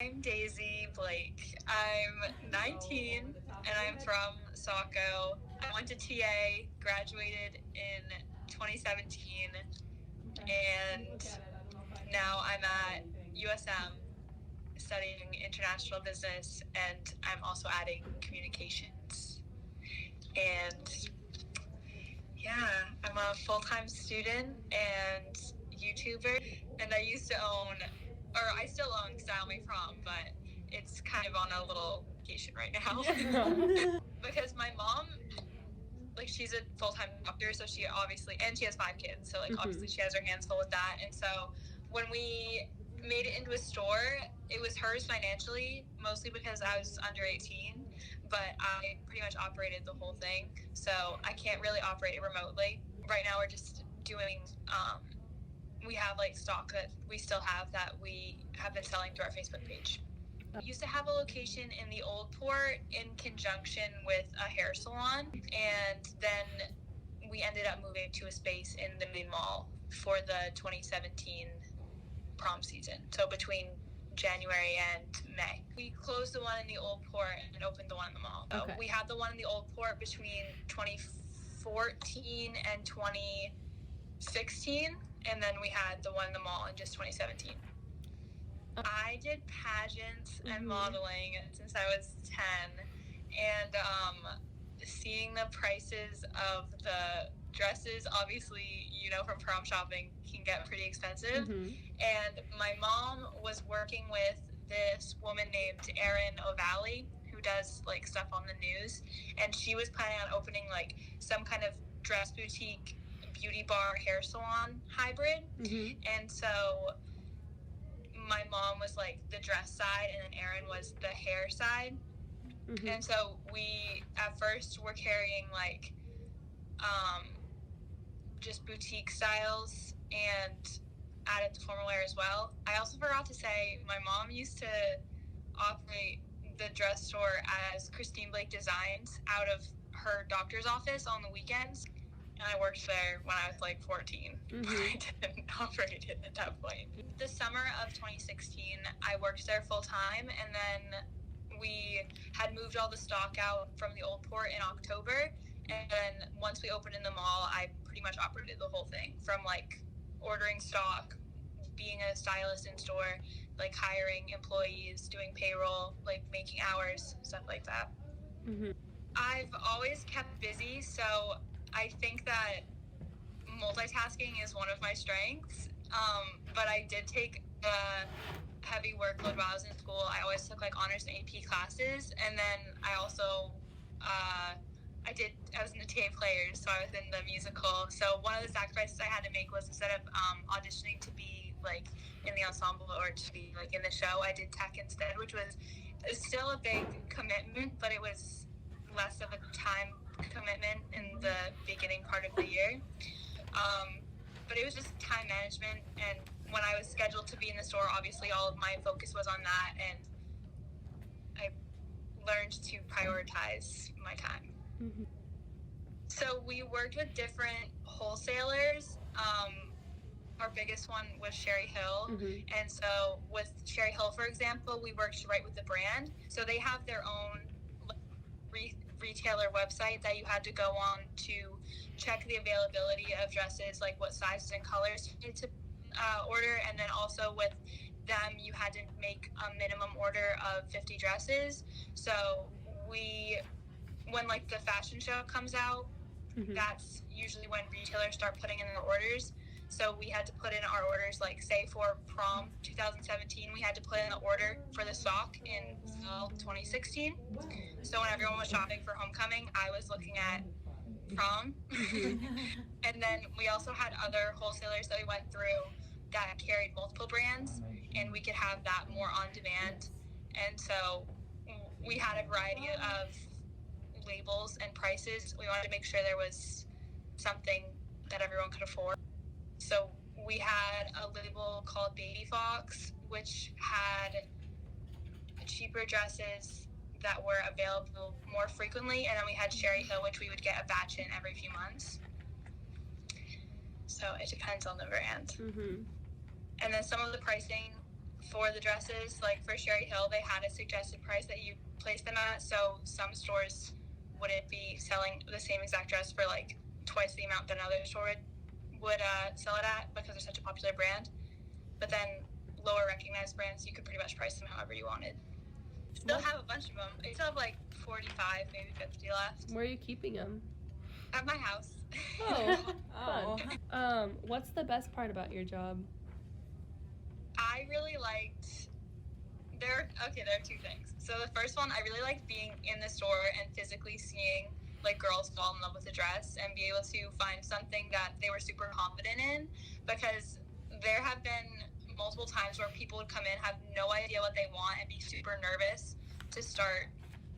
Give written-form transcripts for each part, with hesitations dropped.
I'm Daisy Blake. I'm 19 and I'm from Saco. I went to TA, graduated in 2017, and now I'm at USM studying international business, and I'm also adding communications. And yeah, I'm a full-time student and YouTuber, and I used to own, or I still own Style Me Prom, but it's kind of on a little vacation right now. Because my mom, like, she's a full-time doctor, so she obviously, and she has 5 kids, so, like, obviously she has her hands full with that, and so when we made it into a store, it was hers financially, mostly because I was under 18, but I pretty much operated the whole thing, so I can't really operate it remotely. Right now we're just doing, we have, like, stock that we still have that we have been selling through our Facebook page. We used to have a location in the Old Port in conjunction with a hair salon, and then we ended up moving to a space in the main mall for the 2017 prom season, so between January and May. We closed the one in the Old Port and opened the one in the mall. So we had the one in the Old Port between 2014 and 2016, and then we had the one in the mall in just 2017. I did pageants and modeling since I was 10, and seeing the prices of the dresses, obviously, you know, from prom shopping, can get pretty expensive. And my mom was working with this woman named Erin O'Valley, who does, like, stuff on the news, and she was planning on opening, like, some kind of dress boutique, beauty bar, hair salon hybrid. And so my mom was, like, the dress side, and then Erin was the hair side. And so we, at first, were carrying, like, just boutique styles and added the formal wear as well. I also forgot to say, my mom used to operate the dress store as Christine Blake Designs out of her doctor's office on the weekends. And I worked there when I was, like, 14. But I didn't operate it at that point. The summer of 2016, I worked there full time, and then we had moved all the stock out from the Old Port in October, and then once we opened in the mall, I pretty much operated the whole thing, from, like, ordering stock, being a stylist in store, like, hiring employees, doing payroll, like, making hours, stuff like that. I've always kept busy, so I think that multitasking is one of my strengths, but I did take a heavy workload while I was in school. I always took, like, honors and AP classes, and then I also, I was in the TA Players, so I was in the musical. So one of the sacrifices I had to make was, instead of auditioning to be, like, in the ensemble or to be, like, in the show, I did tech instead, which was still a big commitment, but it was less of a time commitment in the beginning part of the year. But it was just time management, and when I was scheduled to be in the store, obviously all of my focus was on that, and I learned to prioritize my time. So we worked with different wholesalers. Our biggest one was Sherry Hill, and so with Sherry Hill, for example, we worked right with the brand. So they have their own retailer website that you had to go on to check the availability of dresses, like what sizes and colors you need to order, and then also with them you had to make a minimum order of 50 dresses. So when, like, the fashion show comes out, that's usually when retailers start putting in their orders. So we had to put in our orders, like, say for Prom 2017, we had to put in the order for the stock in fall 2016. So when everyone was shopping for homecoming, I was looking at Prom. And then we also had other wholesalers that we went through that carried multiple brands, and we could have that more on demand. And so we had a variety of labels and prices. We wanted to make sure there was something that everyone could afford. So we had a label called Baby Fox, which had cheaper dresses that were available more frequently, and then we had Sherry Hill, which we would get a batch in every few months. So it depends on the brand. And then some of the pricing for the dresses. Like for Sherry Hill, they had a suggested price that you place them at, so some stores wouldn't be selling the same exact dress for like twice the amount that another store would sell it at because they're such a popular brand. But then lower recognized brands, you could pretty much price them however you wanted. Still have a bunch of them. I still have like 45, maybe 50 left. Where are you keeping them? At my house. Oh, fun. What's the best part about your job? I really liked... There are two things. So the first one, I really liked being in the store and physically seeing like girls fall in love with a dress and be able to find something that they were super confident in, because there have been multiple times where people would come in, have no idea what they want, and be super nervous to start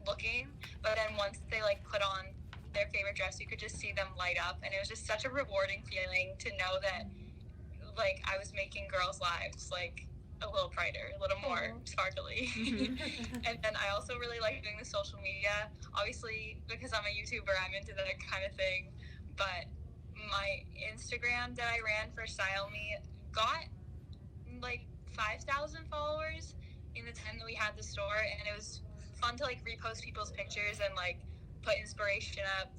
looking. But then once they like put on their favorite dress, you could just see them light up, and it was just such a rewarding feeling to know that like I was making girls' lives like a little brighter, a little more sparkly. And then I also really like doing the social media. Obviously, because I'm a YouTuber, I'm into that kind of thing. But my Instagram that I ran for Style Me got like 5,000 followers in the time that we had the store, and it was fun to like repost people's pictures and like put inspiration up.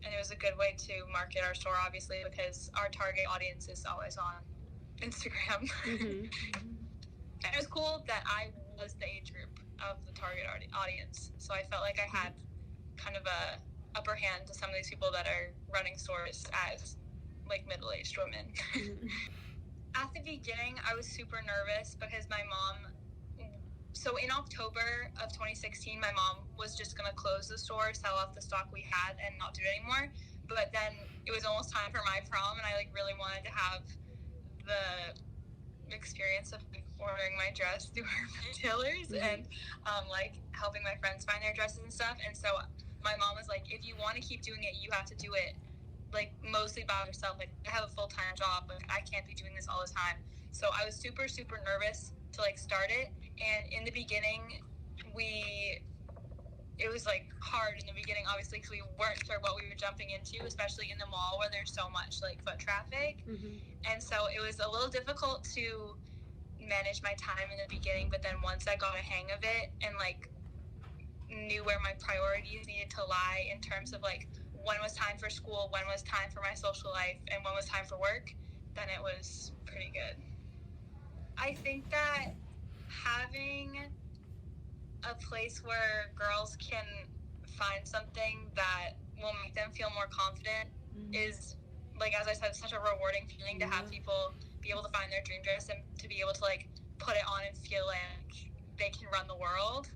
And it was a good way to market our store, obviously, because our target audience is always on Instagram. And it was cool that I was the age group of the target audience, so I felt like I had kind of a upper hand to some of these people that are running stores as like middle-aged women. At the beginning, I was super nervous because my mom... So in October of 2016, my mom was just going to close the store, sell off the stock we had, and not do it anymore. But then it was almost time for my prom, and I like really wanted to have the experience of like, ordering my dress through her retailers and like helping my friends find their dresses and stuff. And so my mom was like, if you want to keep doing it, you have to do it like mostly by yourself. Like I have a full-time job, like I can't be doing this all the time. So I was super nervous to like start it. And in the beginning, it was like hard in the beginning, obviously, because we weren't sure what we were jumping into, especially in the mall where there's so much like foot traffic. And so it was a little difficult to manage my time in the beginning, but then once I got a hang of it and like knew where my priorities needed to lie in terms of like when was time for school, when was time for my social life, and when was time for work, then it was pretty good. I think that having a place where girls can find something that will make them feel more confident is, like, as I said, such a rewarding feeling to have people be able to find their dream dress and to be able to like put it on and feel like they can run the world.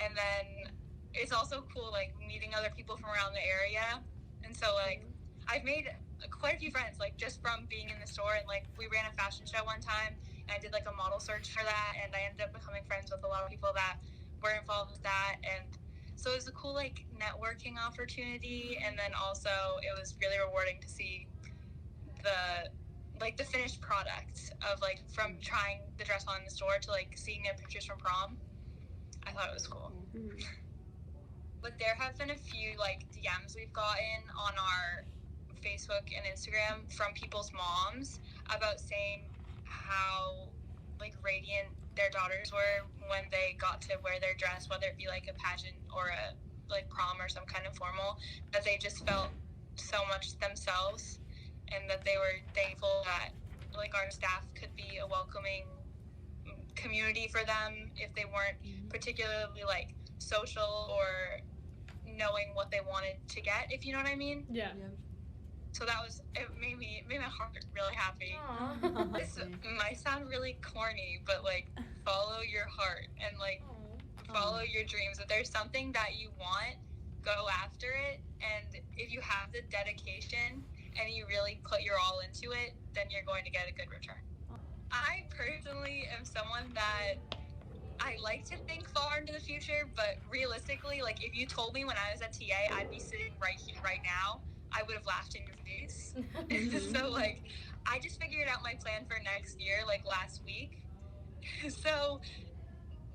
And then it's also cool like meeting other people from around the area. And so like I've made quite a few friends like just from being in the store, and like we ran a fashion show one time and I did like a model search for that, and I ended up becoming friends with a lot of people that were involved with that. And so it was a cool like networking opportunity, and then also it was really rewarding to see the finished product of like from trying the dress on in the store to like seeing their pictures from prom. I thought it was cool. But there have been a few like DMs we've gotten on our Facebook and Instagram from people's moms about saying how like radiant their daughters were when they got to wear their dress, whether it be like a pageant or a like prom or some kind of formal, that they just felt so much themselves, and that they were thankful that like our staff could be a welcoming community for them if they weren't particularly like social or knowing what they wanted to get, if you know what I mean. Yeah. So that was, it made my heart really happy. This might sound really corny, but like follow your heart and like follow your dreams. If there's something that you want, go after it. And if you have the dedication and you really put your all into it, then you're going to get a good return. I personally am someone that I like to think far into the future, but realistically, like if you told me when I was at TA I'd be sitting right here, right now, I would have laughed in your face. So like, I just figured out my plan for next year like last week. So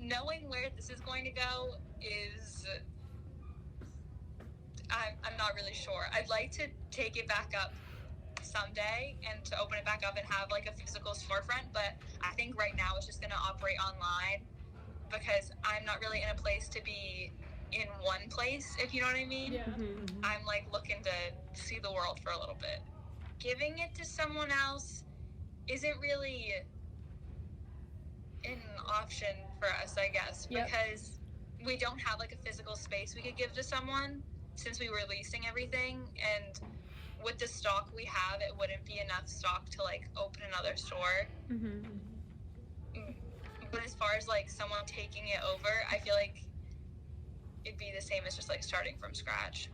knowing where this is going to go is, I'm not really sure. I'd like to take it back up someday and to open it back up and have like a physical storefront, but I think right now it's just going to operate online because I'm not really in a place to be in one place, if you know what I mean. Yeah. Mm-hmm. I'm like looking to see the world for a little bit. Giving it to someone else isn't really an option for us, I guess, because we don't have like a physical space we could give to someone since we were leasing everything, and with the stock we have, it wouldn't be enough stock to like open another store. But as far as like someone taking it over, I feel like it'd be the same as just like starting from scratch.